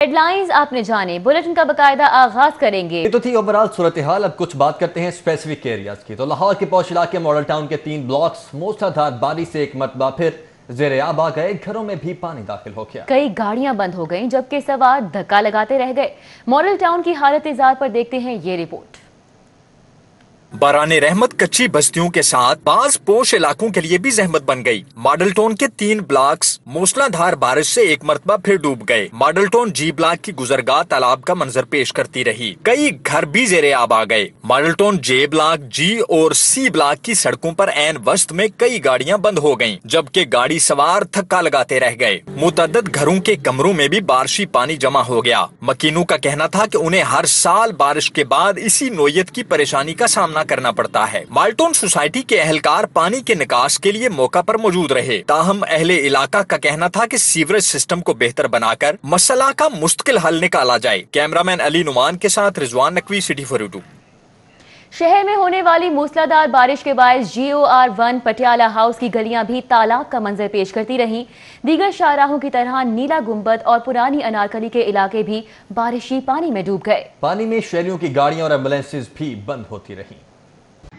Headlines आपने जाने, bulletin का बकायदा आगाज करेंगे। ये तो थी ओवरऑल सूरत हाल। अब कुछ बात करते हैं स्पेसिफिक एरियाज की। तो लाहौर के पौश इलाके मॉडल टाउन के 3 ब्लॉक्स मूसलाधार बारिश से एक मरतबा फिर ज़ेरे आब आ गए। घरों में भी पानी दाखिल हो गया। कई गाड़ियां बंद हो गईं, जबकि सवार धक्का लगाते रह गए। मॉडल टाउन की हालत इजार पर देखते हैं ये रिपोर्ट। बाराने रहमत कच्ची बस्तियों के साथ बाज पोश इलाकों के लिए भी जहमत बन गई। मॉडल टाउन के 3 ब्लॉक्स मूसलाधार बारिश से एक मरतबा फिर डूब गए। मॉडल टाउन जी ब्लॉक की गुजरगाह तालाब का मंजर पेश करती रही। कई घर भी ज़ेरे आब आ गए। मॉडल टाउन जे ब्लॉक, जी और सी ब्लॉक की सड़कों पर ऐन वस्त में कई गाड़ियां बंद हो गयी, जबकि गाड़ी सवार धक्का लगाते रह गए। मुतअद्दिद घरों के कमरों में भी बारिशी पानी जमा हो गया। मकीनों का कहना था कि उन्हें हर साल बारिश के बाद इसी नोयत की परेशानी का सामना करना पड़ता है। माल्टोन सोसाइटी के अहलकार पानी के निकास के लिए मौका पर मौजूद रहे, ताहम अहले इलाका का कहना था कि सीवरेज सिस्टम को बेहतर बनाकर मसला का मुस्तकिल हल निकाला जाए। कैमरामैन अली नुमान के साथ रिजवान नकवी, सिटी 42। शहर में होने वाली मूसलाधार बारिश के बायस GOR1 पटियाला हाउस की गलियां भी तालाब का मंजर पेश करती रहीं। दीगर शाहराहों की तरह नीला गुंबद और पुरानी अनारकली के इलाके भी बारिशी पानी में डूब गए। पानी में शहरियों की गाड़ियां और एम्बुलेंसेज भी बंद होती रहीं।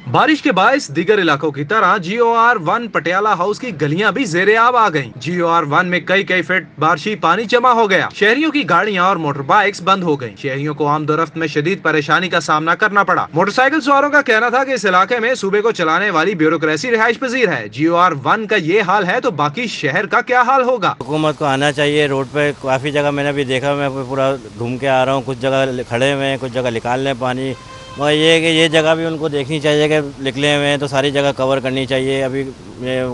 बारिश के बायस दीगर इलाकों की तरह GOR1 पटियाला हाउस की गलियां भी ज़ेरे आब आ गईं। GOR1 में कई फीट बारिशी पानी जमा हो गया। शहरियों की गाड़ियां और मोटर बाइक्स बंद हो गईं। शहरियों को आमदोरफ्त में शदीद परेशानी का सामना करना पड़ा। मोटरसाइकिल सवारों का कहना था कि इस इलाके में सूबे को चलाने वाली ब्यूरोक्रेसी रिहाइश पजीर है। GOR1 का ये हाल है तो बाकी शहर का क्या हाल होगा। हुकूमत को आना चाहिए। रोड पे काफी जगह मैंने भी देखा, मैं पूरा घूम के आ रहा हूँ। कुछ जगह खड़े हुए हैं, कुछ जगह निकाल रहे पानी। मगर ये है कि ये जगह भी उनको देखनी चाहिए कि निकले हुए हैं तो सारी जगह कवर करनी चाहिए। अभी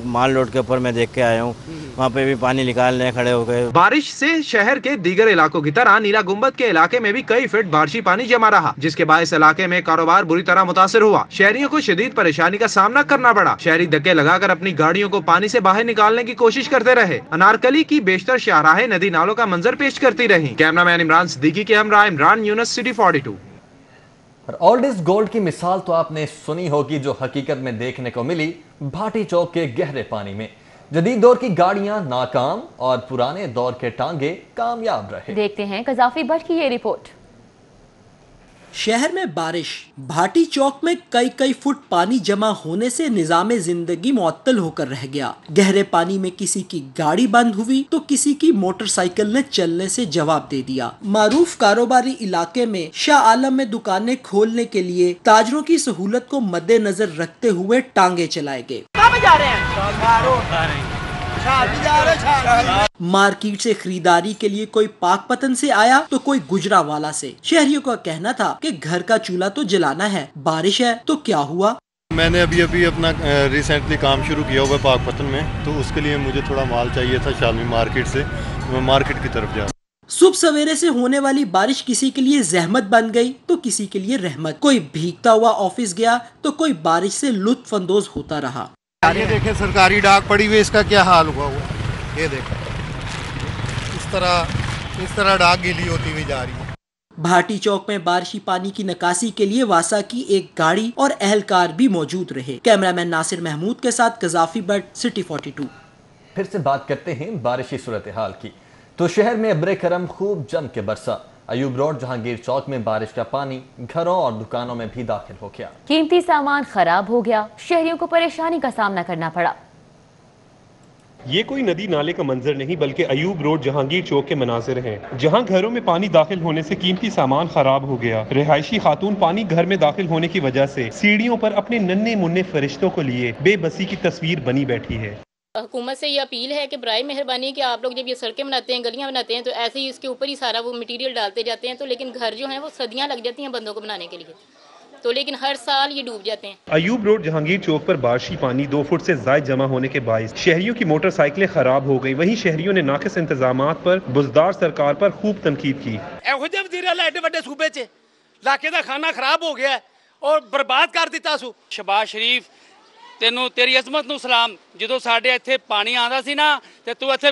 माल रोड के ऊपर मैं देख के आया हूँ, वहाँ पे भी पानी निकाल रहे हैं खड़े हो गए। बारिश से शहर के दीगर इलाकों की तरह नीला गुंबद के इलाके में भी कई फीट बारिशी पानी जमा रहा, जिसके बायस इलाके में कारोबार बुरी तरह मुतासिर हुआ। शहरियों को शदीद परेशानी का सामना करना पड़ा। शहरी धक्के लगाकर अपनी गाड़ियों को पानी से बाहर निकालने की कोशिश करते रहे। अनारकली की बेशतर शाहराहें नदी नालों का मंजर पेश करती रही। कैमरामैन इमरान सिद्दीकी के हमरा इमरान यूनुस, सिटी 42। और ओल्ड इज गोल्ड की मिसाल तो आपने सुनी होगी, जो हकीकत में देखने को मिली भाटी चौक के गहरे पानी में। जदीद दौर की गाड़ियां नाकाम और पुराने दौर के टांगे कामयाब रहे। देखते हैं कजाफी भट्ट की ये रिपोर्ट। शहर में बारिश, भाटी चौक में कई फुट पानी जमा होने से निजामे जिंदगी मुअत्तल होकर रह गया। गहरे पानी में किसी की गाड़ी बंद हुई तो किसी की मोटरसाइकिल ने चलने से जवाब दे दिया। मारूफ कारोबारी इलाके में शाह आलम में दुकानें खोलने के लिए ताजरों की सहूलत को मद्देनजर रखते हुए टांगे चलाए गए। मार्केट से खरीदारी के लिए कोई पाकपतन से आया तो कोई गुजरावाला से। शहरियों का कहना था कि घर का चूल्हा तो जलाना है, बारिश है तो क्या हुआ। मैंने अभी अपना रिसेंटली काम शुरू किया हुआ पाकपतन में, तो उसके लिए मुझे थोड़ा माल चाहिए था शालमी मार्केट से। मैं मार्केट की तरफ जा। सुबह सवेरे से होने वाली बारिश किसी के लिए जहमत बन गई तो किसी के लिए रहमत। कोई भीगता हुआ ऑफिस गया तो कोई बारिश से लुत्फ अंदोज होता रहा। ये देखें सरकारी डाक पड़ी हुई, इसका क्या हाल हुआ ये देखें, इस तरह डाक गीली होती हुई जा रही है। भाटी चौक में बारिशी पानी की निकासी के लिए वासा की एक गाड़ी और एहलकार भी मौजूद रहे। कैमरामैन नासिर महमूद के साथ कजाफी भट्ट, सिटी 42। फिर से बात करते हैं बारिशी सूरत हाल की। तो शहर में अब्रे करम खूब जम के बरसा। अयूब रोड जहांगीर चौक में बारिश का पानी घरों और दुकानों में भी दाखिल हो गया। कीमती सामान खराब हो गया, शहरियों को परेशानी का सामना करना पड़ा। ये कोई नदी नाले का मंजर नहीं बल्कि अयूब रोड जहांगीर चौक के मनाजिर हैं, जहां घरों में पानी दाखिल होने से कीमती सामान खराब हो गया। रिहायशी खातून पानी घर में दाखिल होने की वजह से सीढ़ियों पर अपने नन्हे मुन्ने फरिश्तों को लिए बेबसी की तस्वीर बनी बैठी है। हुकूमत से ये अपील है कि बराए मेहरबानी कि आप लोग जब ये सड़कें बनाते हैं, गलियां बनाते हैं, तो ऐसे ही इसके ऊपर ही सारा वो मटेरियल डालते जाते हैं, तो लेकिन घर जो हैं वो सदियां लग जाती हैं बंदों को बनाने के लिए, तो लेकिन हर साल ये डूब जाते हैं। अयूब रोड जहांगीर चौक पर बारिशी पानी 2 फुट से ज्यादा जमा होने के बायस शहरियों की मोटरसाइकिलें खराब हो गई। वहीं शहरियों ने नाकिस इंतजामात पर बुजदार सरकार पर खूब तनकीद की। सूबे च इलाके दा खाना खराब हो गया और बर्बाद कर दिता सू। शहबाज शरीफ तेनू तेरी अजमत नू सलाम, जो साडे इत्थे पानी आंदा सी ना ते तू इत्थे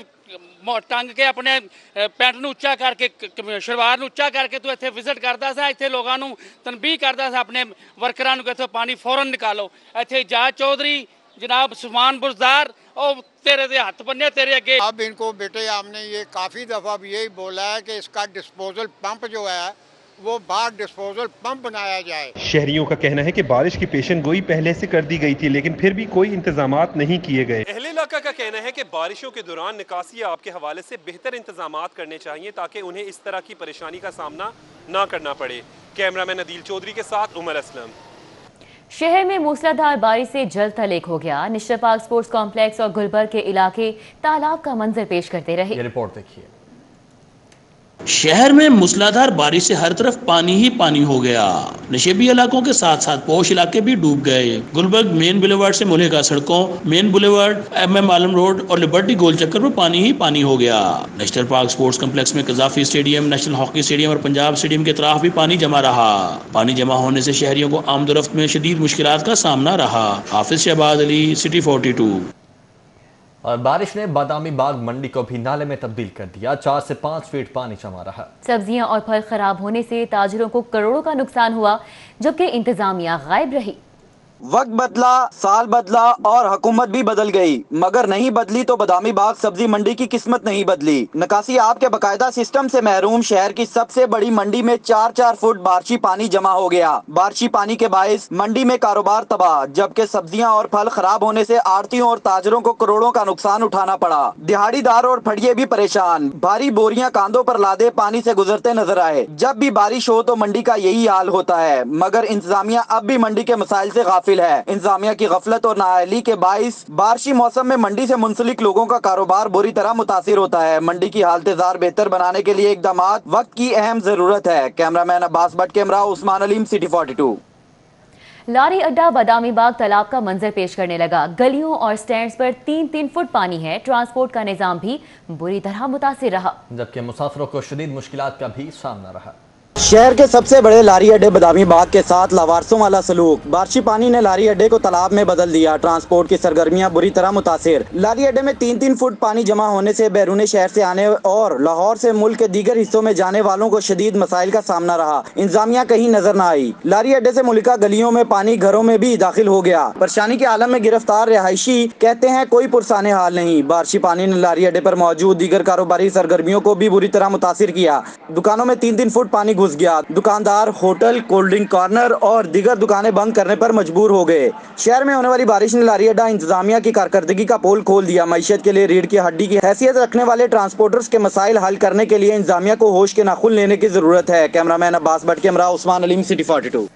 टंग के अपने पैंट नू उच्चा करके शलवार नू उच्चा करके तू इत्थे विजिट करदा सा, इत्थे लोगां नू तनबीह करदा सा अपने वर्करां नू कि इत्थों पानी फौरन निकालो। इत्थे जाज चौधरी जनाब सुमान बुजदार और तेरे दे हाथ बन्ने तेरे अगे। अब इनको बेटे आपने ये काफ़ी दफ़ा भी यही बोला है कि इसका डिस्पोजल पंप जो है वो बाहर डिस्पोजल पंप बनाया जाए। शहरियों का कहना है कि बारिश की पेशन गोई पहले से कर दी गई थी, लेकिन फिर भी कोई इंतजामात नहीं किए गए। अहले इलाका का कहना है कि बारिशों के दौरान निकासी आपके हवाले से बेहतर इंतजामात करने चाहिए ताकि उन्हें इस तरह की परेशानी का सामना ना करना पड़े। कैमरामैन अदील चौधरी के साथ उमर असलम। शहर में मूसलाधार बारिश से जल तलेक हो गया। निश्तर पार्क स्पोर्ट्स कॉम्प्लेक्स और गुलबर्ग के इलाके तालाब का मंजर पेश करते रहे। ये रिपोर्ट देखिए। शहर में मूसलाधार बारिश से हर तरफ पानी ही पानी हो गया। नशेबी इलाकों के साथ साथ पोश इलाके भी डूब गए। गुलबर्ग मेन बुलेवार्ड से मुलेगा सड़कों, मेन बुलेवार्ड, MM आलम रोड और लिबर्टी गोल चक्कर में पानी ही पानी हो गया। निश्तर पार्क स्पोर्ट्स कॉम्प्लेक्स में Gaddafi stadium, national hockey stadium और पंजाब स्टेडियम के अतराफ भी पानी जमा रहा। पानी जमा होने से शहरियों को आमदोरफ्त में शदीद मुश्किलात का सामना रहा। हाफिज शहबाज अली, सिटी 42। और बारिश ने बादामी बाग मंडी को भी नाले में तब्दील कर दिया। 4 से 5 फीट पानी जमा रहा। सब्जियां और फल खराब होने से ताजिरों को करोड़ों का नुकसान हुआ, जबकि इंतजामिया गायब रही। वक्त बदला, साल बदला और हुकूमत भी बदल गई, मगर नहीं बदली तो बादामी बाग सब्जी मंडी की किस्मत नहीं बदली। निकासी आप के बकायदा सिस्टम से महरूम शहर की सबसे बड़ी मंडी में 4-4 फुट बारिशी पानी जमा हो गया। बारिशी पानी के बायस मंडी में कारोबार तबाह, जबकि सब्जियां और फल खराब होने से आड़तियों और ताजरों को करोड़ों का नुकसान उठाना पड़ा। दिहाड़ीदार और फड़िये भी परेशान, भारी बोरियां कांधों पर लादे पानी से गुजरते नजर आए। जब भी बारिश हो तो मंडी का यही हाल होता है, मगर इंतजामिया अब भी मंडी के मसाइल से गाफिल है। इंतजामिया की गफलत और नाअहली के बाइस बारिशी मौसम में मंडी से मुंसलिक लोगों का कारोबार बुरी तरह मुतासिर होता है। मंडी की हालत-ए-जार बेहतर बनाने के लिए इकदामात वक्त की अहम जरूरत है। कैमरामैन अब्बास भट्ट के हमरा उस्मान अलीम, सिटी 42। लारी अड्डा बादामी बाग तालाब का मंजर पेश करने लगा। गलियों और स्टैंड्स पर 3-3 फुट पानी है। ट्रांसपोर्ट का निजाम भी बुरी तरह मुतासिर रहा, जबकि मुसाफिरों को शदीद मुश्किलात का भी सामना रहा। शहर के सबसे बड़े लारी अड्डे बादामी बाग के साथ लावारसों वाला सलूक। बारिशी पानी ने लारी अड्डे को तालाब में बदल दिया। ट्रांसपोर्ट की सरगर्मियां बुरी तरह मुतासिर। लारी अड्डे में 3-3 फुट पानी जमा होने से बैरून शहर से आने और लाहौर से मुल्क के दीगर हिस्सों में जाने वालों को शदीद मसाइल का सामना रहा। इंतजामिया कहीं नजर न आई। लारी अड्डे से मुल्का गलियों में पानी घरों में भी दाखिल हो गया। परेशानी के आलम में गिरफ्तार रिहायशी कहते हैं कोई पुरसाने हाल नहीं। बारिशी पानी ने लारी अड्डे पर मौजूद दीगर कारोबारी सरगर्मियों को भी बुरी तरह मुतासिर किया। दुकानों में 3-3 फुट पानी घुस गया। दुकानदार होटल, कोल्ड ड्रिंक कॉर्नर और दीगर दुकानें बंद करने पर मजबूर हो गए। शहर में होने वाली बारिश ने लारी अड्डा इंतजामिया की कारकर्दगी का पोल खोल दिया। मईशत के लिए रीढ़ की हड्डी की हैसियत रखने वाले ट्रांसपोर्टर्स के मसाइल हल करने के लिए इंतजामिया को होश के नाखुन लेने की जरूरत है। कैमरामैन अब्बास भट्ट के हमरा उस्मान अलीम, सिटी 42।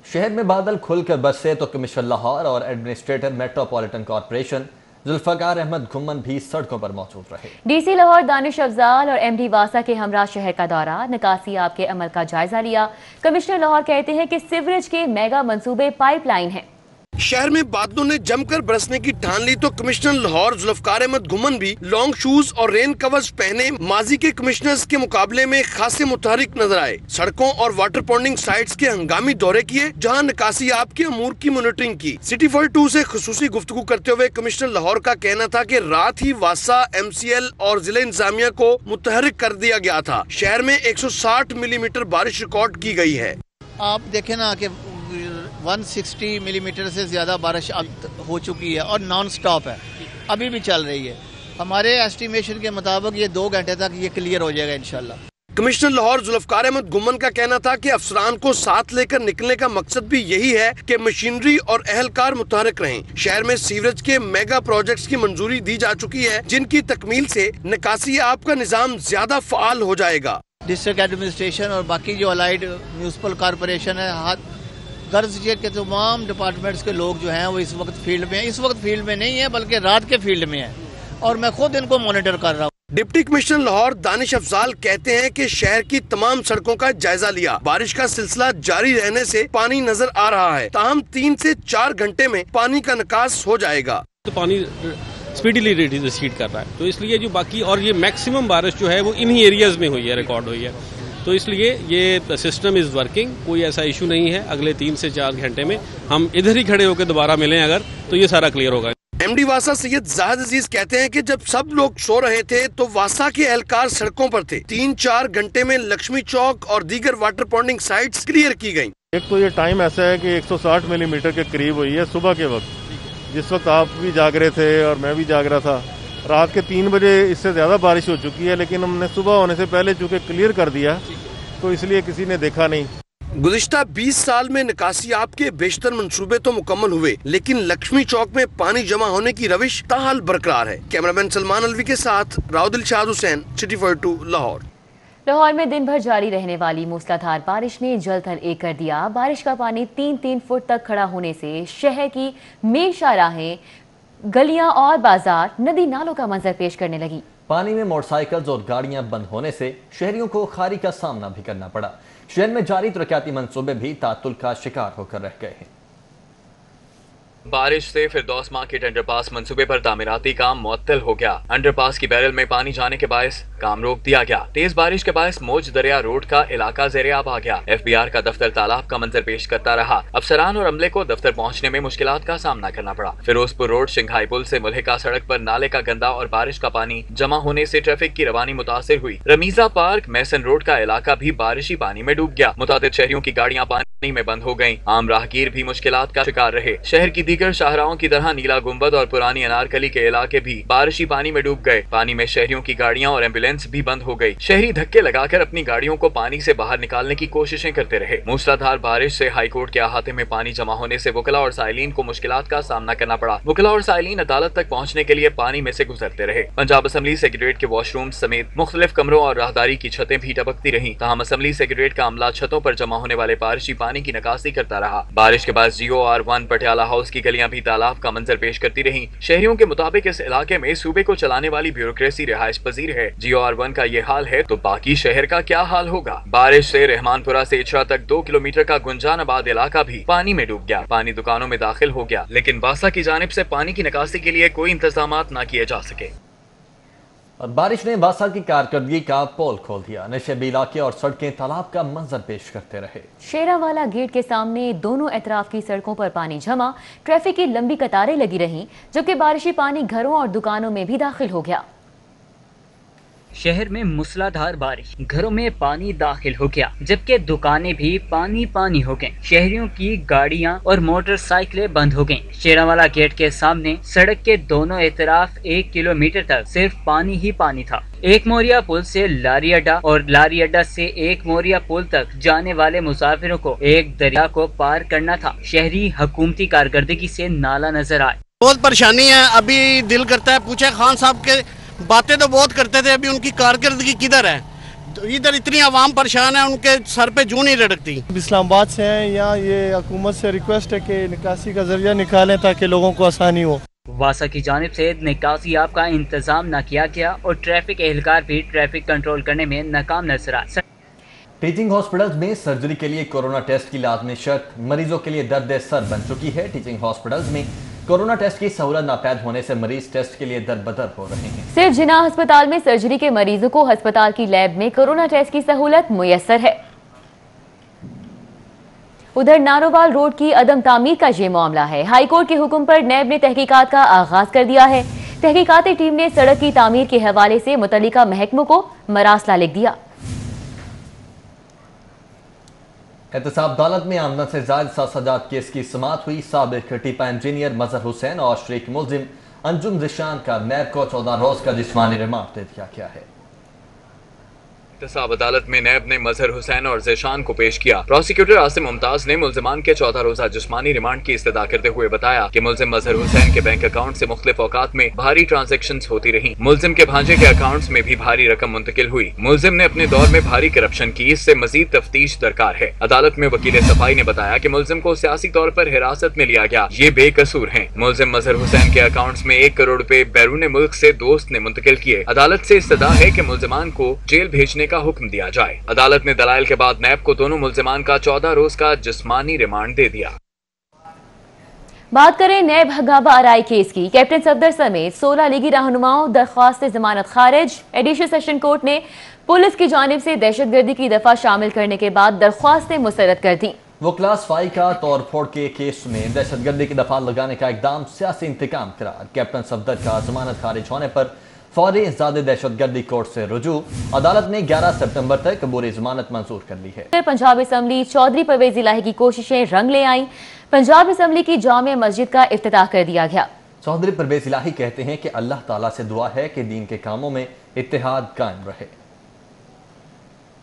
शहर में बादल खुलकर बरसे तो कमिश्नर लाहौर और administrator metropolitan corporation Zulfiqar Ahmad Ghumman भी सड़कों पर मौजूद रहे। DC लाहौर दानिश अफजाल और MD वासा के हमरा शहर का दौरा, निकासी आपके अमल का जायजा लिया। कमिश्नर लाहौर कहते हैं कि सीवरेज के मेगा मंसूबे पाइपलाइन हैं। शहर में बादलों ने जमकर बरसने की ठान ली तो कमिश्नर लाहौर जुल्फकार अहमद घुम्मन भी लॉन्ग शूज और रेन कवर्स पहने माजी के कमिश्नर्स के मुकाबले में खासे मुतहरिक नजर आए। सड़कों और वाटर पॉन्डिंग साइट्स के हंगामी दौरे किए, जहां निकासी आपके अमूर की मॉनिटरिंग की। सिटी 42 से खुसूसी गुफ्तगू करते हुए कमिश्नर लाहौर का कहना था कि रात ही वासा, MCL और जिला इंतजामिया को मुतहरिक कर दिया गया था। शहर में 160 मिलीमीटर बारिश रिकॉर्ड की गई है। आप देखें ना कि 160 मिलीमीटर से ज़्यादा बारिश हो चुकी है और नॉन स्टॉप है, अभी भी चल रही है। हमारे एस्टिमेशन के मुताबिक ये 2 घंटे तक ये क्लियर हो जाएगा इंशाल्लाह। कमिश्नर लाहौर जुल्फकार अहमद घुम्मन का कहना था कि अफसरान को साथ लेकर निकलने का मकसद भी यही है कि मशीनरी और अहलकार मुतहरिक रहें। शहर में सीवरेज के मेगा प्रोजेक्ट्स की मंजूरी दी जा चुकी है, जिनकी तकमील से निकासी आपका निजाम ज्यादा फाल हो जाएगा। डिस्ट्रिक्ट एडमिनिस्ट्रेशन और बाकी जो अलाइड म्यूनसिपल कॉरपोरेशन है, गर्ज के तमाम डिपार्टमेंट्स के लोग जो हैं वो इस वक्त फील्ड में हैं। इस वक्त फील्ड में नहीं है बल्कि रात के फील्ड में है और मैं खुद इनको मॉनिटर कर रहा हूँ। डिप्टी कमिश्नर लाहौर दानिश अफजाल कहते हैं कि शहर की तमाम सड़कों का जायजा लिया। बारिश का सिलसिला जारी रहने से पानी नजर आ रहा है, ताहम 3 से 4 घंटे में पानी का निकास हो जाएगा। तो पानी स्पीडीली रिसीड कर रहा है, तो इसलिए जो बाकी और ये मैक्सिमम बारिश जो है वो इन्हीं एरियाज में हुई है, रिकॉर्ड हुई है। तो इसलिए ये सिस्टम इज़ वर्किंग, कोई ऐसा इशू नहीं है। अगले 3 से 4 घंटे में हम इधर ही खड़े होकर दोबारा मिलें अगर, तो ये सारा क्लियर होगा। MD वासा सैयद जाहिद अजीज कहते हैं कि जब सब लोग सो रहे थे तो वासा के एहलकार सड़कों पर थे। 3-4 घंटे में लक्ष्मी चौक और दीगर वाटर पॉन्डिंग साइट्स क्लियर की गयी। एक तो ये टाइम ऐसा है कि 160 मिलीमीटर के करीब हुई है सुबह के वक्त, जिस वक्त आप भी जाग रहे थे और मैं भी जाग रहा था, रात के 3 बजे इससे ज़्यादा बारिश हो चुकी है, लेकिन हमने सुबह होने से पहले चूँकि क्लियर कर दिया तो इसलिए किसी ने देखा नहीं। गुज़िश्ता 20 साल में निकासी आप के बेशतर मंसूबे तो मुकम्मल हुए, लेकिन लक्ष्मी चौक में पानी जमा होने की रविश ताहाल बरकरार है। कैमरामैन सलमान अलवी के साथ राव दिलशाद हुसैन, सिटी 42 लाहौर। लाहौर में दिन भर जारी रहने वाली मूसलाधार बारिश ने जलथल एक कर दिया। बारिश का पानी 3-3 फुट तक खड़ा होने से शहर की मेन शाहराहें, गलियां और बाजार नदी नालों का मंजर पेश करने लगी। पानी में मोटरसाइकिल्स और गाड़ियां बंद होने से शहरियों को खारी का सामना भी करना पड़ा। शहर में जारी तरक्याती मंसूबे भी तातुल का शिकार होकर रह गए हैं। बारिश से फिरदौस मार्केट अंडरपास मंसूबे पर तामीराती काम मुअत्तल हो गया। अंडरपास की बैरल में पानी जाने के बायस काम रोक दिया गया। तेज बारिश के बायस मौज दरिया रोड का इलाका ज़ेरे-आब आ गया। FBR का दफ्तर तालाब का मंजर पेश करता रहा। अफसरान और अमले को दफ्तर पहुंचने में मुश्किलात का सामना करना पड़ा। फिरोजपुर रोड शिंघाई पुल से मुल्हिका सड़क पर नाले का गंदा और बारिश का पानी जमा होने से ट्रैफिक की रवानी मुतासिर हुई। रमीजा पार्क मैसन रोड का इलाका भी बारिशी पानी में डूब गया। मुतादिद शहरियों की गाड़ियां पानी में बंद हो गयी। आम राहगीर भी मुश्किलात का शिकार रहे। शहर की दीगर शाहराहों की तरह नीला गुंबद और पुरानी अनारकली के इलाके भी बारिशी पानी में डूब गए। पानी में शहरियों की गाड़ियां और एम्बुलेंस भी बंद हो गई। शहरी धक्के लगाकर अपनी गाड़ियों को पानी से बाहर निकालने की कोशिशें करते रहे। मूसलाधार बारिश से हाईकोर्ट के अहाते में पानी जमा होने से वकला और साइलिन को मुश्किलात का सामना करना पड़ा। वकला और साइलिन अदालत तक पहुंचने के लिए पानी में से गुजरते रहे। पंजाब असम्बली सेक्रेटेरिएट के वॉशरूम समेत मुख्तलिफ कमरों और राहदारी की छतें भी टपकती रही। तमाम असम्बली सेक्रेटेरिएट का अमला छतों पर जमा होने वाले बारिशी पानी की निकासी करता रहा। बारिश के बाद GOR1 पटियाला हाउस की गलियां भी तालाब का मंजर पेश करती रही। शहरियों के मुताबिक इस इलाके में सूबे को चलाने वाली ब्यूरोक्रेसी रिहाइश पजीर है। GOR1 का ये हाल है तो बाकी शहर का क्या हाल होगा। बारिश से रहमानपुरा से इचरा तक 2 किलोमीटर का गुंजानाबाद इलाका भी पानी में डूब गया। पानी दुकानों में दाखिल हो गया, लेकिन बासा की जानिब से पानी की निकासी के लिए कोई इंतजाम न किए जा सके। और बारिश ने बासा की कारकर्दगी का पोल खोल दिया। नशेबी इलाके और सड़कें तालाब का मंजर पेश करते रहे। शेरावाला गेट के सामने दोनों एतराफ की सड़कों पर पानी जमा, ट्रैफिक की लंबी कतारें लगी रहीं, जबकि बारिशी पानी घरों और दुकानों में भी दाखिल हो गया। शहर में मूसलाधार बारिश, घरों में पानी दाखिल हो गया, जबकि दुकानें भी पानी पानी हो गईं। शहरियों की गाड़ियां और मोटरसाइकिलें बंद हो गईं। शेरावाला गेट के सामने सड़क के दोनों एतराफ 1 किलोमीटर तक सिर्फ पानी ही पानी था। एक मोरिया पुल से लारी अड्डा और लारी अड्डा से एक मोरिया पुल तक जाने वाले मुसाफिरों को एक दरिया को पार करना था। शहरी हुकूमती कारकर्दगी से नाला नजर आए। बहुत परेशानी है। अभी दिल करता है पूछे खान साहब के, बातें तो बहुत करते थे, अभी उनकी कारकर्दगी किधर है। इधर इतनी आवाम परेशान है, उनके सर पे जूं नहीं लटकती। इस्लामाबाद से हैं यहाँ, ये हुकूमत से रिक्वेस्ट है कि निकासी का जरिया निकालें ताकि लोगों को आसानी हो। वासा की जानिब से निकासी आप का इंतजाम न किया गया और ट्रैफिक एहलकार भी ट्रैफिक कंट्रोल करने में नाकाम नजर आए। टीचिंग हॉस्पिटल्स में सर्जरी के लिए कोरोना टेस्ट की लाजमी शर्त मरीजों के लिए दर्द सर बन चुकी है। टीचिंग हॉस्पिटल्स में कोरोना टेस्ट की सहूलत नापैद होने से मरीज टेस्ट के लिए दरबदर हो रहे हैं। सिर्फ जिन्ना अस्पताल में सर्जरी के मरीजों को अस्पताल की लैब में कोरोना टेस्ट की सहूलत मुयस्सर है। उधर नारोवाल रोड की अदम तामीर का ये मामला है। हाईकोर्ट के हुक्म पर नैब ने तहकीकात का आगाज कर दिया है। तहकीकाती टीम ने सड़क की तामीर के हवाले से मुतल्लिका महकमों को मरासला लिख दिया। एहतसाब अदालत में आमदन से जायद साजात केस की समाअत हुई। साबिक टीपा इंजीनियर मजहर हुसैन और शरीक मुलजिम अंजुम जिशान का नैब को 14 रोज का जिस्मानी रिमांड दे दिया गया है। एहतसाब अदालत में नैब ने मजहर हुसैन और ज़ेशान को पेश किया। प्रोसिक्यूटर आसिम मुमताज ने मुलजिमान के 14 रोजा जिस्मानी रिमांड की इस्तदा करते हुए बताया कि मुलजिम मजहर हुसैन के बैंक अकाउंट से मुख्तलिफ औकात में भारी ट्रांजैक्शंस होती रही। मुलजिम के भांजे के अकाउंट्स में भी भारी रकम मुंतकिल हुई। मुलजिम ने अपने दौर में भारी करप्शन की, इससे मजीद तफ्तीश दरकार है। अदालत में वकील सफाई ने बताया कि मुलजिम को सियासी तौर पर हिरासत में लिया गया, ये बेकसूर हैं। मुलजिम मजहर हुसैन के अकाउंट्स में 1 करोड़ रुपए बैरून मुल्क से दोस्त ने मुंतकिल किए। अदालत से इस्तदा है कि मुलजिमान को जेल भेजने का हुक्म दिया जाए। अदालत ने दलाइल के बाद नैब को दोनों मुलजिमान का 14 रोज का जिस्मानी रिमांड दे दिया। बात करें नैब हगाबा आरआई केस की। कैप्टन सफदर समेत 16 लीगी रहनुमाओं दरख्वास्त जमानत खारिज। एडिशनल सेशन कोर्ट ने पुलिस की जानिब से दहशतगर्दी की दफा शामिल करने के बाद दरख्वास्तें मुस्तरद कर दी। वो क्लास 5 का तोड़ फोड़ के केस में दहशतगर्दी की दफा लगाने का इकदाम सियासी इंतकाम करार। कैप्टन सफदर का जमानत खारिज होने पर फौरी इंसदाद दहशतगर्दी कोर्ट से रुजू। अदालत ने 11 सितंबर तक अबूरी जमानत मंजूर कर ली है। पंजाब असम्बली चौधरी परवेज इलाही की कोशिशें रंग ले आईं। पंजाब असम्बली की जामे मस्जिद का इफ्तिताह कर दिया गया। चौधरी परवेज इलाही कहते हैं कि अल्लाह ताला से दुआ है कि दीन के कामों में इत्तेहाद कायम रहे।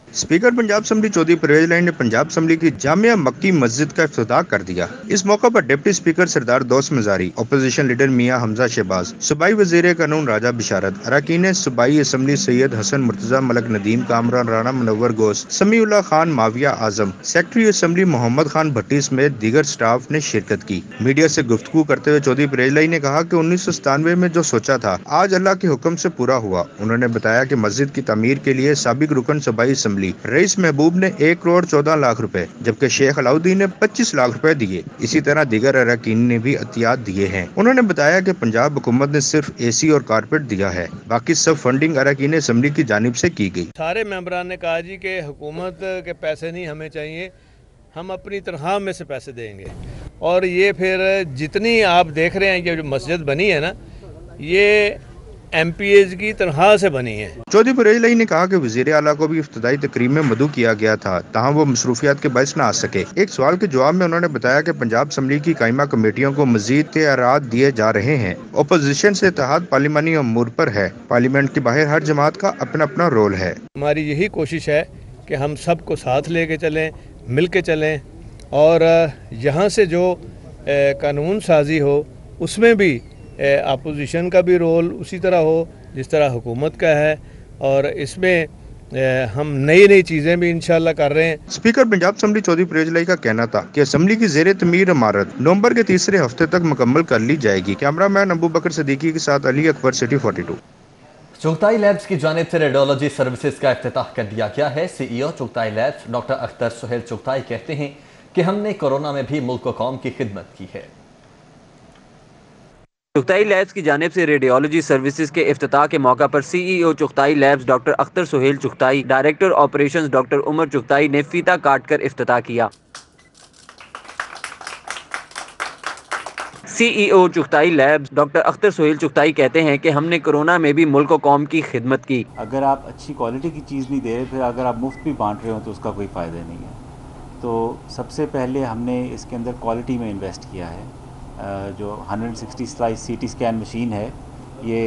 स्पीकर पंजाब असम्बली चौधरी परवेज इलाही ने पंजाब असम्बली की जामिया मक्की मस्जिद का इफ्तिताह कर दिया। इस मौका पर डिप्टी स्पीकर सरदार दोस्त मजारी, अपोजिशन लीडर मियां हमजा शहबाज, सूबाई वजीर कानून राजा बिशारत, अरकान सूबाई असम्बली सैयद हसन मुर्तजा, मलक नदीम, कामरान राना, मुनव्वर गोस, समीउल्लाह खान, माविया आजम, सेक्रेटरी असम्बली मोहम्मद खान भट्टी समेत दीगर स्टाफ ने शिरकत की। मीडिया से गुफ्तगू करते हुए चौधरी परवेज इलाही ने कहा कि 1997 में जो सोचा था आज अल्लाह के हुक्म से पूरा हुआ। उन्होंने बताया कि मस्जिद की तामीर के लिए साबिक रुकन सूबाई असम्बली रईस महबूब ने 1 करोड़ 14 लाख रुपए, जबकि शेख अलाउद्दीन ने 25 लाख रुपए दिए। इसी तरह दीगर अरकान ने भी अतियात दिए हैं। उन्होंने बताया कि पंजाब हुकूमत ने सिर्फ AC और कारपेट दिया है, बाकी सब फंडिंग अरकान असम्बली की जानिब से की गई। सारे मेंबरान ने कहा जी कि हुकूमत के पैसे नहीं हमें चाहिए, हम अपनी तनख्वाह में से पैसे देंगे। और ये फिर जितनी आप देख रहे हैं ये जो मस्जिद बनी है ना, ये MPAs की तनख्वाह से बनी है। चौधरी परवेज इलाही ने कहा कि वजीर आला को भी इफ्तिदाई तकरीब में मदऊ किया गया था, ताहम वो मसरूफियात के बायस न आ सके। एक सवाल के जवाब में उन्होंने बताया कि पंजाब असम्बली की कायमा कमेटियों को मजीद इख्तियारात दिए जा रहे हैं। अपोजिशन से इत्तेहाद पार्लिमानी अमूर पर है। पार्लियामेंट के बाहर हर जमात का अपना अपना रोल है। हमारी यही कोशिश है कि हम सबको साथ लेके चलें, मिल के चलें, और यहाँ से जो कानून साजी हो उसमें भी अपोजिशन का भी रोल उसी तरह हो जिस तरह हुकूमत का है, और इसमें हम नई चीज़ें भी इंशाल्लाह कर रहे हैं। स्पीकर पंजाब असम्बली चौधरी परवेज इलाही का कहना था कि असम्बली की ज़ेर तमीर इमारत नवंबर के तीसरे हफ्ते तक मुकम्मल कर ली जाएगी। कैमरामैन अबू बकर सिद्दीकी के साथ अली अकबर, सिटी 42। चुगताई लैब्स की जानिब से रेडियोलॉजी सर्विसेज का इफ्तिताह कर दिया गया है। CEO Chughtai labs doctor Akhtar Suhail Chughtai कहते हैं कि हमने कोरोना में भी मुल्क व कौम की खिदमत की है। चुगताई लैब्स की जानिब से रेडियोलॉजी सर्विसेज के इफ्तिताह के मौका पर CEO Chughtai labs doctor Akhtar Suhail Chughtai, director operations doctor Umar Chughtai ने फीता काट कर इफ्तिताह किया। CEO Chughtai labs doctor Akhtar Suhail Chughtai कहते हैं कि हमने कोरोना में भी मुल्क और कौम की खिदमत की। अगर आप अच्छी क्वालिटी की चीज़ नहीं दे रहे, फिर अगर आप मुफ्त भी बांट रहे हो तो उसका कोई फ़ायदा नहीं है। तो सबसे पहले हमने इसके अंदर क्वालिटी में इन्वेस्ट किया है। जो 160 स्लाइस CT स्कैन मशीन है, ये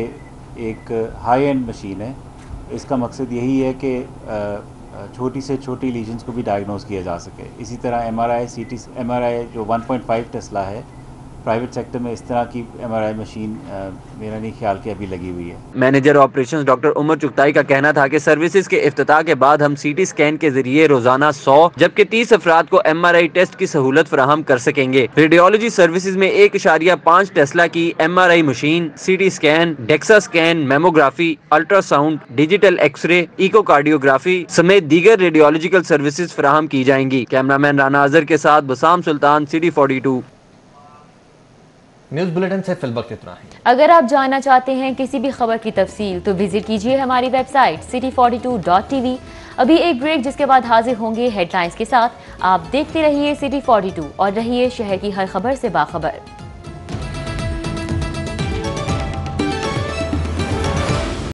एक हाई एंड मशीन है। इसका मकसद यही है कि छोटी से छोटी लीजन्स को भी डायग्नोज किया जा सके। इसी तरह MRI जो 1.5 टेस्ला है, प्राइवेट सेक्टर में इस तरह की MRI मशीन मेरा नहीं ख्याल कि अभी लगी हुई है। Manager operations doctor Umar Chughtai का कहना था कि सर्विसेज के इफ्तिताह के बाद हम CT स्कैन के जरिए रोजाना 100 जबकि 30 अफराद को MRI टेस्ट की सहूलत फराहम कर सकेंगे। रेडियोलॉजी सर्विसेज में 1.5 टेस्ला की MRI machine, CT scan, DEXA scan, mammography, ultrasound, digital x-ray, echocardiography समेत दीगर रेडियोलॉजिकल सर्विसेज फराहम की जाएंगी। कैमरामैन राना अजहर के साथ बसाम सुल्तान, सिटी 42। न्यूज़ बुलेटिन से फिल वक्त इतना ही। अगर आप जानना चाहते हैं किसी भी खबर की तफसील तो विजिट कीजिए हमारी वेबसाइट city42.tv। अभी एक ब्रेक, जिसके बाद हाजिर होंगे हेडलाइंस के साथ। आप देखते रहिए City 42 और रहिए शहर की हर खबर से बाखबर।